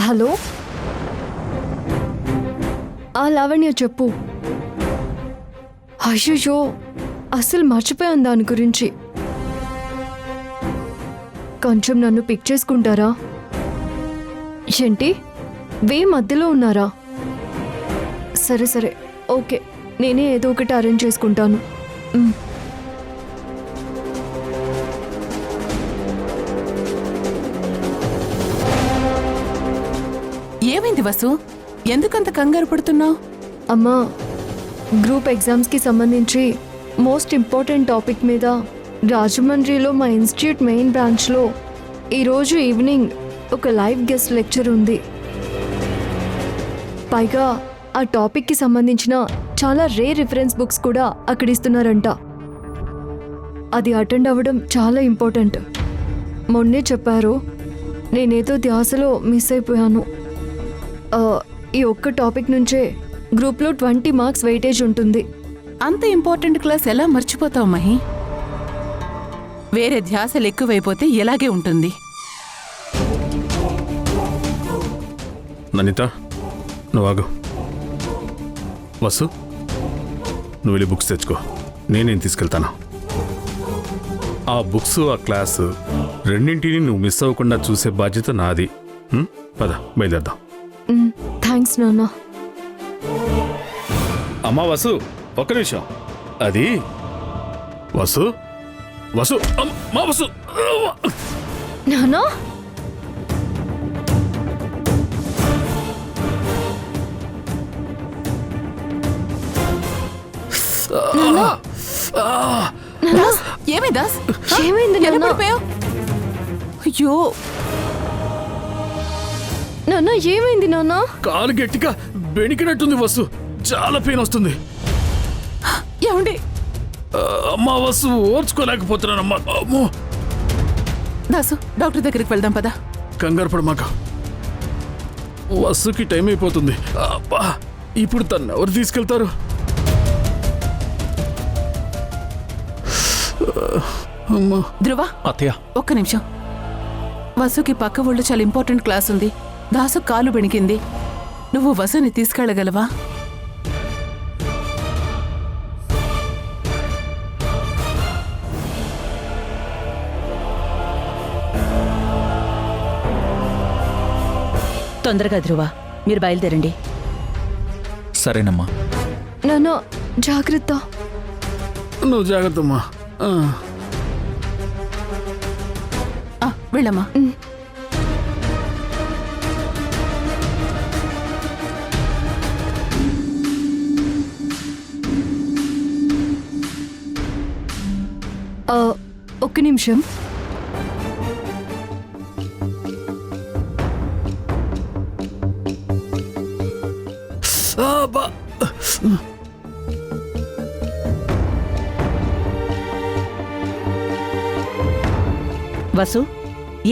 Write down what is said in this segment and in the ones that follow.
Hello Lavanya చెప్పు. అయ్యో అసలు మర్చిపోయాను దాని గురించి. కొంచెం నన్ను పిక్ చేసుకుంటారా? ఏంటి వే మధ్యలో ఉన్నారా? సరే సరే ఓకే, నేనే ఏదో ఒకటి అరేంజ్ చేసుకుంటాను. ఏమైంది వసు, ఎందుకంత కంగారు పడుతున్నావు? అమ్మా, గ్రూప్ ఎగ్జామ్స్కి సంబంధించి మోస్ట్ ఇంపార్టెంట్ టాపిక్ మీద రాజమండ్రిలో మా ఇన్స్టిట్యూట్ మెయిన్ బ్రాంచ్లో ఈరోజు ఈవినింగ్ ఒక లైవ్ గెస్ట్ లెక్చర్ ఉంది. పైగా ఆ టాపిక్కి సంబంధించిన చాలా రేర్ రిఫరెన్స్ బుక్స్ కూడా అక్కడ ఇస్తున్నారంట. అది అటెండ్ అవ్వడం చాలా ఇంపార్టెంట్. మొన్నే చెప్పారు, నేనేదో ధ్యాసలో మిస్ అయిపోయాను. ఈ ఒక్క టాపిక్ నుంచే గ్రూప్లో 20 మార్క్స్ వెయిటేజ్ ఉంటుంది. అంత ఇంపార్టెంట్ క్లాస్ ఎలా మర్చిపోతావు మహి? వేరే ధ్యాసలు ఎక్కువైపోతే ఎలాగే ఉంటుంది. ననిత, నువ్వు ఆగు. వసు, నువ్వు వెళ్ళి బుక్స్ తెచ్చుకో, నేనేం తీసుకెళ్తాను. ఆ బుక్స్ ఆ క్లాసు రెండింటిని నువ్వు మిస్ అవ్వకుండా చూసే బాధ్యత నాది. పద బయలుదేద్దాం. థ్యాంక్స్ నాన్న. అమ్మా వసు, ఒక్క నిమిషం. అది వసు, వసు, మా వసు. నానా ఏమైంది దాస్? ఏమైంది నాన్న? అయ్యో నాన్న ఏమైంది నాన్న? కాలు గట్టిగా బెణికినట్టుంది వసు, చాలా పెయిన్ వస్తుంది. ఏమండి? అమ్మా వసు, ఓర్చుకోలేకపోతున్నానమ్మా. అమ్మో. దాసు, డాక్టర్ దగ్గరికి వెళ్దాం పదా. కంగారు పడమాక, వసుకి టైం అయిపోతుంది. అబ్బా, ఇప్పుడు తను ఎవరు తీసుకెళ్తారు? అమ్మా. ధ్రువ, అత్తయ్య ఒక్క నిమిషం. వసుకి పక్క ఊళ్ళో చాలా ఇంపార్టెంట్ క్లాస్ ఉంది. దాసు కాలు బెణికింది. నువ్వు వసుని తీసుకెళ్ళగలవా? తొందరగా ధ్రువ, మీరు బయలుదేరండి. సరేనమ్మా. నాన్న జాగ్రత్త. నువ్వు జాగ్రత్తమ్మా. వెళ్ళమ్మా. ఒక్క నిమిషం. వసు,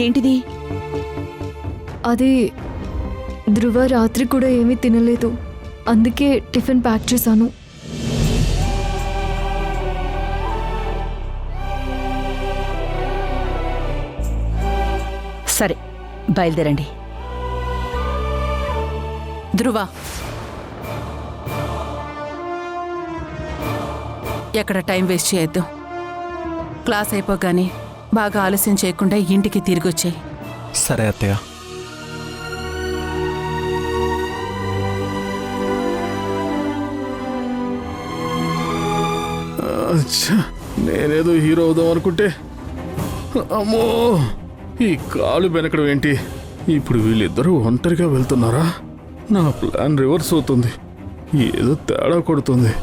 ఏంటిది? అది ధ్రువ రాత్రి కూడా ఏమీ తినలేదు, అందుకే టిఫిన్ ప్యాక్ చేశాను. సరే బయలుదేరండి. ధ్రువ, ఎక్కడ టైం వేస్ట్ చేయొద్దు. క్లాస్ అయిపోగానే బాగా ఆలస్యం చేయకుండా ఇంటికి తిరిగి వచ్చాయి. సరే అత్తయ్య. నేనేదో హీరో అవుదాం అనుకుంటే అమ్మో, ఈ కాలు వెనకడం ఏంటి? ఇప్పుడు వీళ్ళిద్దరూ ఒంటరిగా వెళ్తున్నారా? నా ప్లాన్ రివర్స్ అవుతుంది, ఏదో తేడా కొడుతుంది.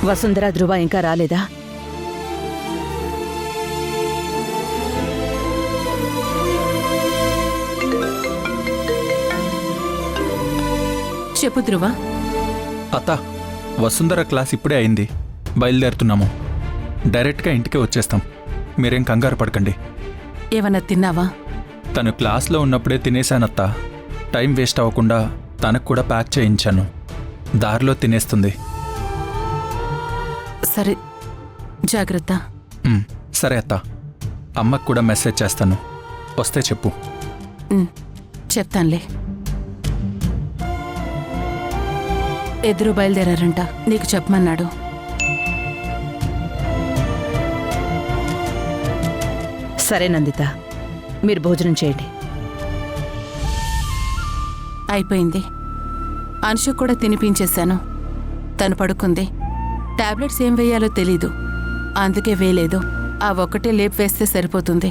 వసుంధర ధ్రువ ఇంకా రాలేదా? చెప్పు ధ్రువ. అత్త, వసుంధర క్లాస్ ఇప్పుడే అయింది. బయలుదేరుతున్నాము. డైరెక్ట్గా ఇంటికే వచ్చేస్తాం. మీరేం కంగారు పడకండి. ఏమన్నా తిన్నావా? తను క్లాస్లో ఉన్నప్పుడే తినేశానత్తా. టైం వేస్ట్ అవ్వకుండా తనకు కూడా ప్యాక్ చేయించాను. దారిలో తినేస్తుంది. సరే, జాగ్రత్త. సరే అత్త. అమ్మకు కూడా మెసేజ్ చేస్తాను. వస్తే చెప్పు. చెప్తానులే. ఎదురు బయలుదేరారంట, నీకు చెప్పమన్నాడు. సరే నందిత, మీరు భోజనం చేయండి. అయిపోయింది. అంశు కూడా తినిపించేశాను. తను పడుకుంది. టాబ్లెట్స్ ఏం వేయాలో తెలీదు, అందుకే వేయలేదు. ఆ ఒక్కటే లేపు వేస్తే సరిపోతుంది.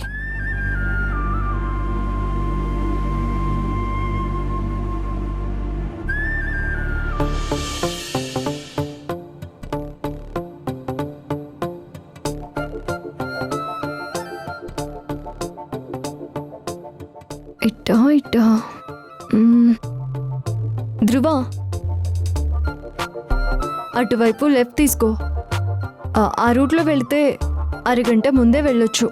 ఇట్టా ఇట్టా. ధ్రువ, అటువైపు లెఫ్ట్ తీసుకో. ఆ రూట్లో వెళితే అరగంట ముందే వెళ్ళొచ్చు.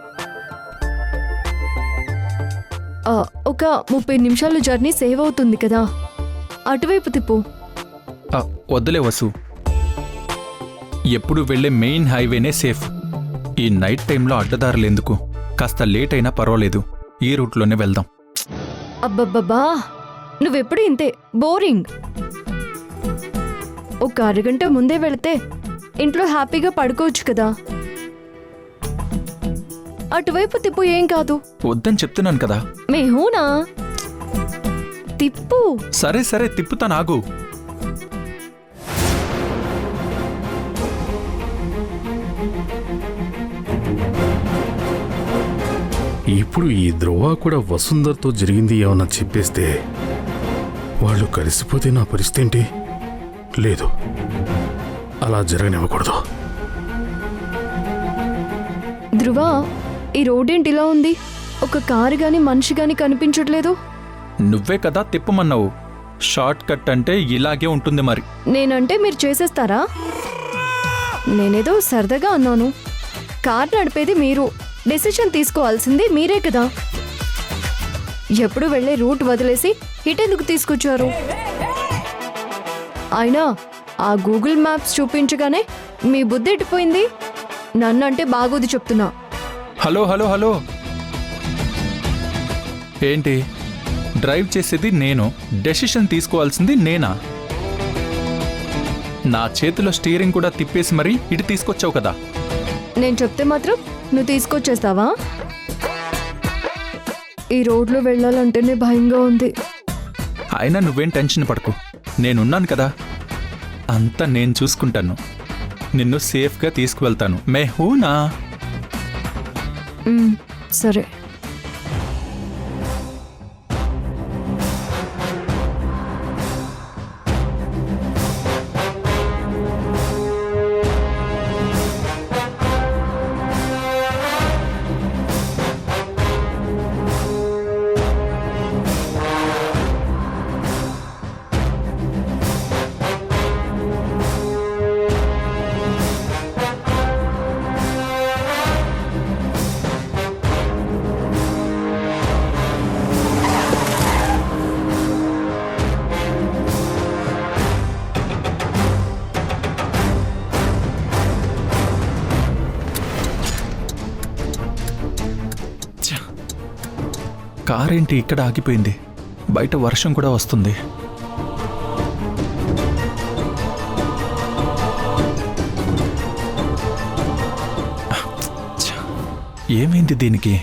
ఒక 30 నిమిషాలు జర్నీ సేవ్ అవుతుంది కదా. అటువైపు తిప్పు. వద్దులే వసు. ఎప్పుడు వెళ్ళే మెయిన్ హైవేనే సేఫ్. ఈ నైట్ టైంలో అడ్డదారులెందుకు? కాస్త లేట్ అయినా పర్వాలేదు. ఈ రూట్లోనే వెళ్దాం. అబ్బబ్బబ్బా, నువ్వెప్పుడు ఇంతే బోరింగ్. ఒక అరగంట ముందే వెళితే ఇంట్లో హ్యాపీగా పడుకోవచ్చు కదా. అటువైపు తిప్పు, ఏం కాదు. వద్దని చెప్తున్నాను కదా. మేహూనా, తిప్పు. సరే సరే తిప్పుతానాగు. ఇప్పుడు ఈ ధ్రువ కూడా వసుంధరతో జరిగింది ఏమన్నా చెప్పేస్తే వాళ్ళు కలిసిపోతే నా పరిస్థితి ఏంటి? లేదు, అలా జరగనివ్వకూడదు. ధ్రువ, ఈ రోడేంటి ఇలా ఉంది? ఒక కారు గాని మనిషి గాని కనిపించట్లేదు. నువ్వే కదా తిప్పమన్నావు. షార్ట్ కట్ అంటే ఇలాగే ఉంటుంది మరి. నేనంటే మీరు చేసేస్తారా? నేనేదో సరదాగా అన్నాను. కార్ నడిపేది మీరు, డెసిషన్ తీసుకోవాల్సింది మీరే కదా. ఎప్పుడు వెళ్ళే రూట్ వదిలేసి ఇటెందుకు తీసుకొచ్చారు? అయినా ఆ గూగుల్ మ్యాప్స్ చూపించగానే మీ బుద్ధి ఎట్టిపోయింది. నన్నంటే బాగోదు చెప్తున్నా. హలో హలో హలో, ఏంటి? డ్రైవ్ చేసేది నేను, డెసిషన్ తీసుకోవాల్సింది నేనా? నా చేతిలో స్టీరింగ్ కూడా తిప్పేసి మరీ ఇటు తీసుకొచ్చావు కదా. నేను చెప్తే మాత్రం నువ్వు తీసుకొచ్చేస్తావా? ఈ రోడ్లో వెళ్ళాలంటేనే భయంగా ఉంది. అయినా నువ్వేం టెన్షన్ పడకు, నేనున్నాను కదా. అంతా నేను చూసుకుంటాను. నిన్ను సేఫ్గా తీసుకువెళ్తాను. మే హూనా. సరే. కారేంటి ఇక్కడ ఆగిపోయింది? బయట వర్షం కూడా వస్తుంది. ఏమైంది దీనికి?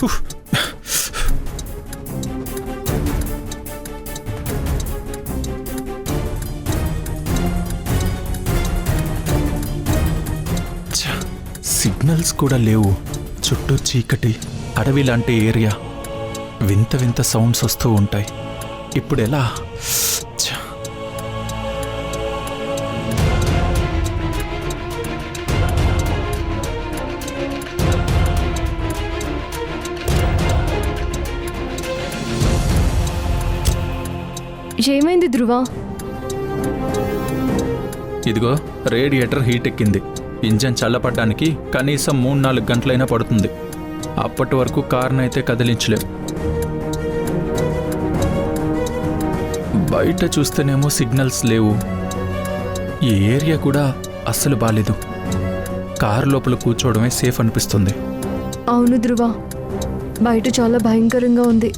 ఉఫ్. ఛ, సిగ్నల్స్ కూడా లేవు. చుట్టూ చీకటి, అడవి లాంటి ఏరియా. వింత వింత సౌండ్స్ వస్తూ ఉంటాయి. ఇప్పుడు ఎలా? ఛ. ఏమైంది ధ్రువ? ఇదిగో రేడియేటర్ హీట్ ఎక్కింది. ఇంజన్ చల్లపడ్డానికి కనీసం 3-4 గంటలైనా పడుతుంది. అప్పటి వరకు కార్నైతే కదిలించలేం. బయట చూస్తేనేమో సిగ్నల్స్ లేవు. ఈ ఏరియా కూడా అస్సలు బాలేదు. కారు లోపల కూర్చోవడమే సేఫ్ అనిపిస్తుంది. అవును ధ్రువ, బయట చాలా భయంకరంగా ఉంది.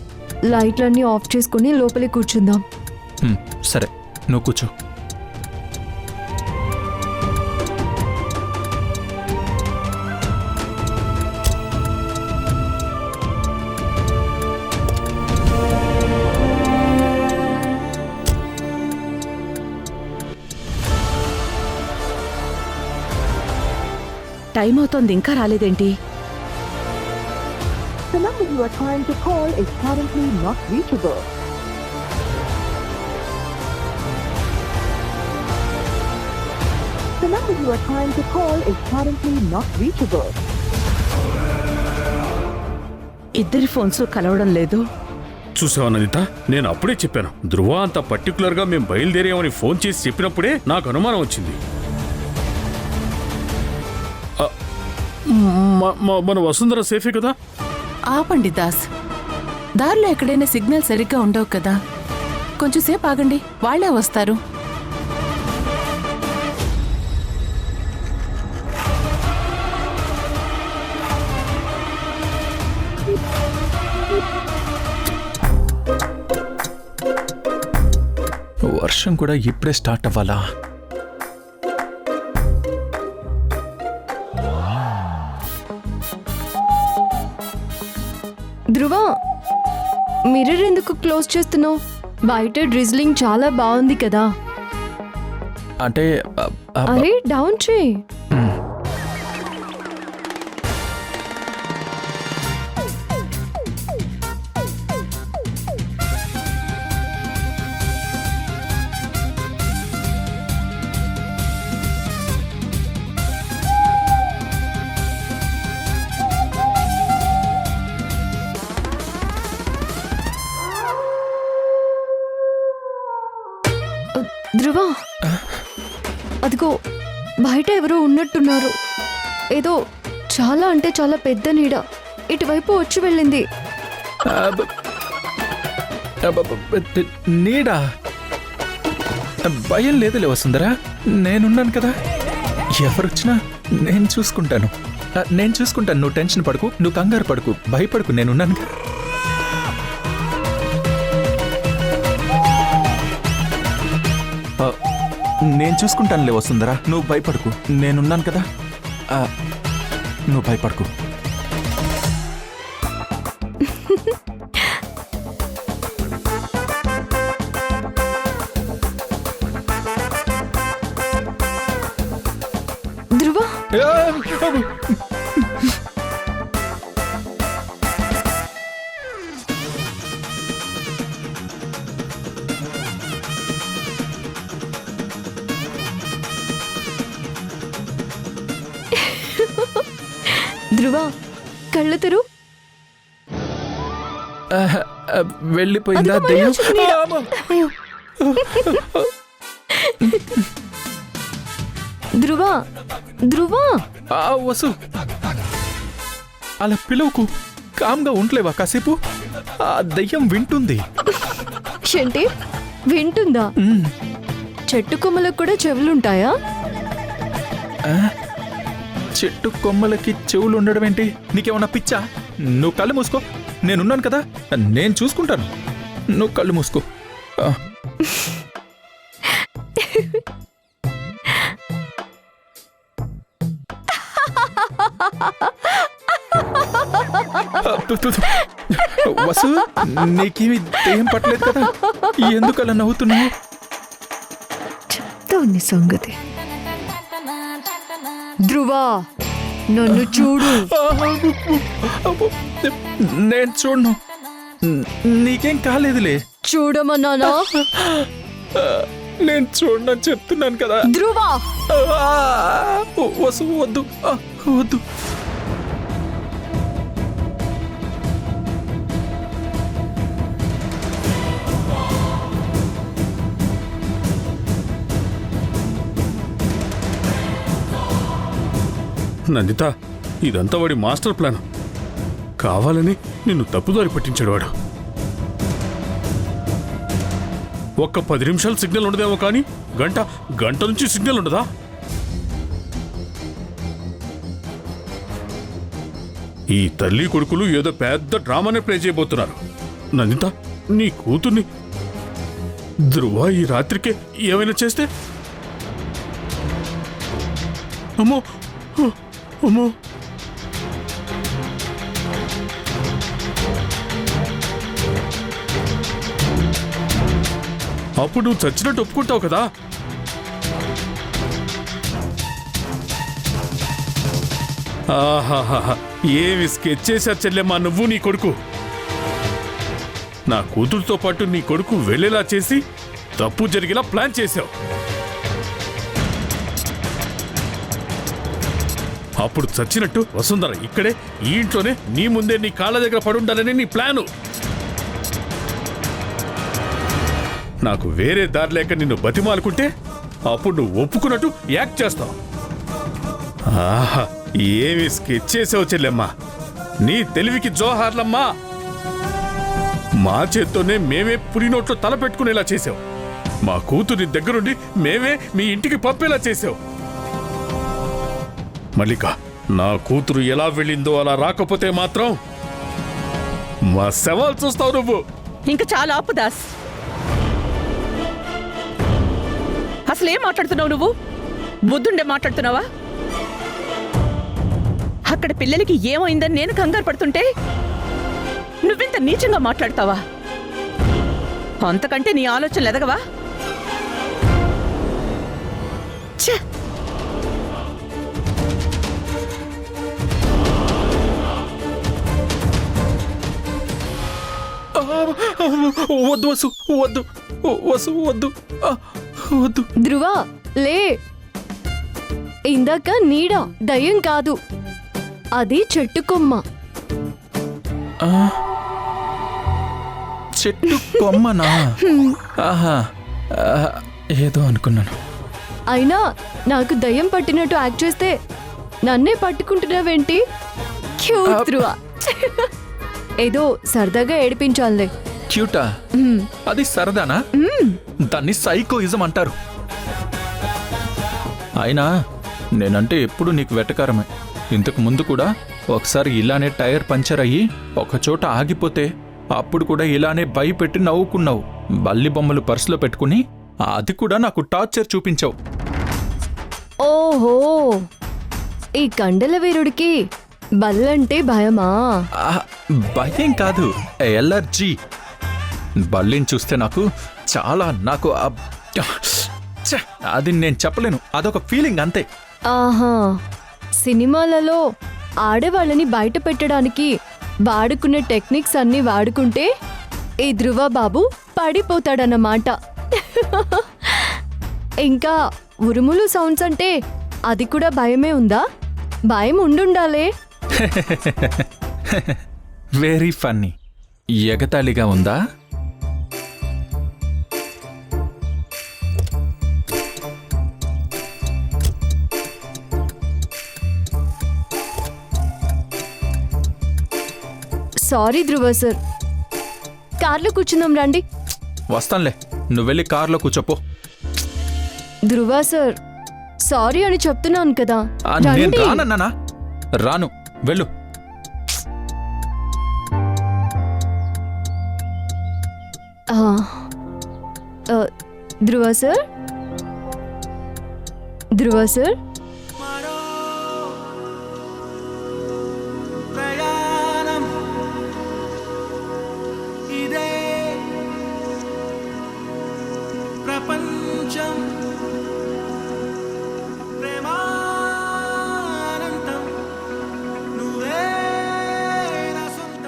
లైట్లన్నీ ఆఫ్ చేసుకుని లోపలే కూర్చుందాం. సరే, నువ్వు కూర్చో. టైం అవుతోంది, ఇంకా రాలేదేంటి? The number you are trying to call is currently not reachable. The number you are trying to call is currently not reachable. ఇద్దరి ఫోన్స్ కలవడం లేదు. చూసావా నందిత, నేను అప్పుడే చెప్పాను. ధ్రువ అంత పర్టికులర్గా మేము బయలుదేరామని ఫోన్ చేసి చెప్పినప్పుడే నాకు అనుమానం వచ్చింది. మన వసుంధర సేఫే కదా? ఆపండి దాస్. దారిలో ఎక్కడైనా సిగ్నల్ సరిగ్గా ఉండవు కదా. కొంచెం సేపు ఆగండి, వాళ్ళే వస్తారు. వర్షం కూడా ఇప్పుడే స్టార్ట్ అవ్వాలా? ధ్రువ, మిర్రర్ ఎందుకు క్లోజ్ చేస్తున్నావు? బయట డ్రిజ్లింగ్ చాలా బాగుంది కదా. అంటే అరే డౌన్ చేయి. ధ్రువ, అదిగో బయట ఎవరో ఉన్నట్టున్నారు. ఏదో చాలా అంటే చాలా పెద్ద నీడ ఇటువైపు వచ్చి వెళ్ళింది. నీడా? భయం లేదులే వసుంధరా, నేనున్నాను కదా. ఎవరొచ్చినా నేను చూసుకుంటాను. నువ్వు టెన్షన్ పడకు, నువ్వు కంగారు పడకు, భయపడకు, నేనున్నాను కదా. నేను చూసుకుంటానులే వసుంధరా, నువ్వు భయపడకు, నేనున్నాను కదా. నువ్వు భయపడకు. ధ్రువ, ధ్రువ, కళ్ళు తెరు. వెళ్ళిపోయిందా అదిగో మళ్ళీ దెయ్యం? వచ్చింది. ధ్రువ, ధ్రువ, వసు, అలా పిలువకు. కామ్గా ఉండలేవా కాసేపు? ఆ దెయ్యం వింటుంది. ఏంటి వింటుందా? చెట్టు కొమ్మలకు కూడా చెవులుంటాయా? చెట్టు కొమ్మలకి చెవులు ఉండడం ఏంటి? నీకేమన్నా పిచ్చా? నువ్వు కళ్ళు మూసుకో, నేనున్నాను కదా, నేను చూసుకుంటాను. నువ్వు కళ్ళు మూసుకో. వసు, నీకేమి దెయ్యం పట్టలేదు కదా? ఎందుకు అలా నవ్వుతున్నావు? చెప్తాను సంగతి. ధ్రువా, నన్ను చూడు. నేను చూడను. నీకేం కాలేదులే. చూడమన్నానా? నేను చూడనని చెప్తున్నాను కదా. ధ్రువా, వసు వద్దు, వద్దు. నందిత, ఇదంతా వాడి మాస్టర్ ప్లాన్. కావాలని నిన్ను తప్పుదారి పట్టించాడు వాడు. ఒక్క 10 నిమిషాలు సిగ్నల్ ఉండదేమో కానీ గంట నుంచి సిగ్నల్ ఉండదా? ఈ తల్లి కొడుకులు ఏదో పెద్ద డ్రామానే ప్లే చేయబోతున్నారు. నందిత, నీ కూతుర్ని ధ్రువ ఈ రాత్రికే ఏమైనా చేస్తే? అమ్మో అమ్మో, అప్పుడు నువ్వు చచ్చినట్టు ఒప్పుకుంటావు కదా? ఆహాహా, ఏమి స్కెచ్ చేశారు చెల్లెమ్మా నువ్వు నీ కొడుకు. నా కూతురుతో పాటు నీ కొడుకు వెళ్ళేలా చేసి తప్పు జరిగేలా ప్లాన్ చేశావు. అప్పుడు చచ్చినట్టు వసుంధర ఇక్కడే ఈ ఇంట్లోనే నీ ముందే నీ కాళ్ళ దగ్గర పడుండాలని నీ ప్లాను. నాకు వేరే దారి లేక నిన్ను బతిమాలుకుంటే అప్పుడు నువ్వు ఒప్పుకున్నట్టు యాక్ట్ చేస్తావు. ఆహా, ఏమి స్కెచ్ చేసావు చెల్లెమ్మా. నీ తెలివికి జోహార్లమ్మా. మా చేత్తోనే మేమే పురినోట్లో తల పెట్టుకునేలా చేసావు. మా కూతురి దగ్గరుండి మేమే మీ ఇంటికి పంపేలా చేసావు. మల్లిక, నా కూతురు ఎలా వెళ్ళిందో అలా రాకపోతే మాత్రం మా శవాలు చూస్తావు నువ్వు. ఇంకా చాలా ఆపు దాస్. అసలు ఏం మాట్లాడుతున్నావు నువ్వు? బుద్ధుండే మాట్లాడుతున్నావా? అక్కడ పిల్లలకి ఏమైందని నేను కంగారు పడుతుంటే నువ్వింత నీచంగా మాట్లాడతావా? అంతకంటే నీ ఆలోచనలు ఎదగవా? ఛే! వద్దు వసు, వద్దు వసు, వద్దు వద్దు. ధ్రువ, లే. ఇందాక నీడ, దయ్యం కాదు, అది చెట్టు కొమ్మ. చెట్టు కొమ్మనా? ఆహా, ఏదో అనుకున్నాను. అయినా నాకు దయ్యం పట్టినట్టు యాక్ట్ చేస్తే నన్నే పట్టుకుంటున్నావేంటి? క్యూట్ ధ్రువ. ఏదో సరదాగా ఏడిపించాలే. క్యూటా? అది సరదానా? దాన్ని సైకోయిజం అంటారు. అయినా నేనంటే ఎప్పుడు నీకు వెటకారమే. ఇంతకు ముందు కూడా ఒకసారి ఇలానే టైర్ పంచర్ అయ్యి ఒకచోట ఆగిపోతే అప్పుడు కూడా ఇలానే భయపెట్టి నవ్వుకున్నావు. బల్లి బొమ్మలు పర్సులో పెట్టుకుని అది కూడా నాకు టార్చర్ చూపించావు. ఓహో, ఈ కండల వీరుడికి బల్లంటే భయమా? భయం కాదు, ఎలర్జీ. బల్లిని చూస్తే నాకు అది నేను చెప్పలేను. అదొక ఫీలింగ్ అంతే. ఆహా, సినిమాలలో ఆడవాళ్ళని బయట పెట్టడానికి వాడుకునే టెక్నిక్స్ అన్నీ వాడుకుంటే ఈ ధ్రువ బాబు పడిపోతాడన్నమాట. ఇంకా ఉరుములు సౌండ్స్ అంటే అది కూడా భయమే ఉందా? భయం ఉండుండాలే. Very funny. ఎగతాళిగా ఉందా? సారీ ధ్రువ సార్, కార్లో కూర్చుందాం రండి. వస్తానులే, నువ్వు వెళ్ళి కార్లో కూర్చోపో. ధ్రువ సార్, సారీ అని చెప్తున్నాను కదా. నేను రండి. రానన్నానా? రాను, వెళ్ళు. ధ్రువ సార్, ధ్రువ సార్, ప్రయాణ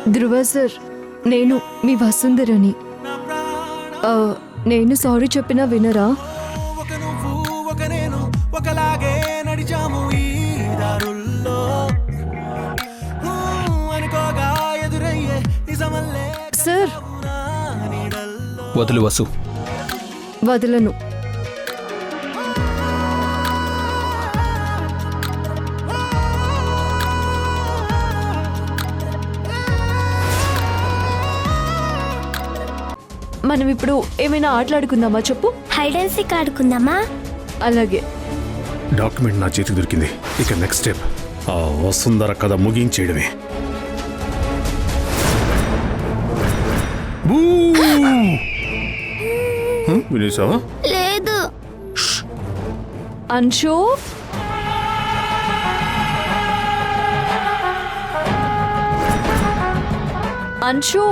ధ్రువ సార్, నేను మీ వసుంధరని. నేను సారీ చెప్పినా వినరా? ఒక నువ్వు ఒక నేను ఒకలాగే నడిచాము ఈ దారుల్లో అనుకోగా ఎదురయ్యే నిజమల్లే సార్, వదులు వసు. వదలను. మనం ఇప్పుడు ఏమైనా ఆటలాడుకుందామా చెప్పు? హైడ్ అండ్ సీక్ ఆడుకుందామా? అలాగే. డాక్యుమెంట్ నా చేతికి దొరికింది. ఇక నెక్స్ట్ స్టెప్ ఆ వసుంధర కథ ముగించేయడమే. బూ! వినేశావా? లేదు. అంశు, అంశు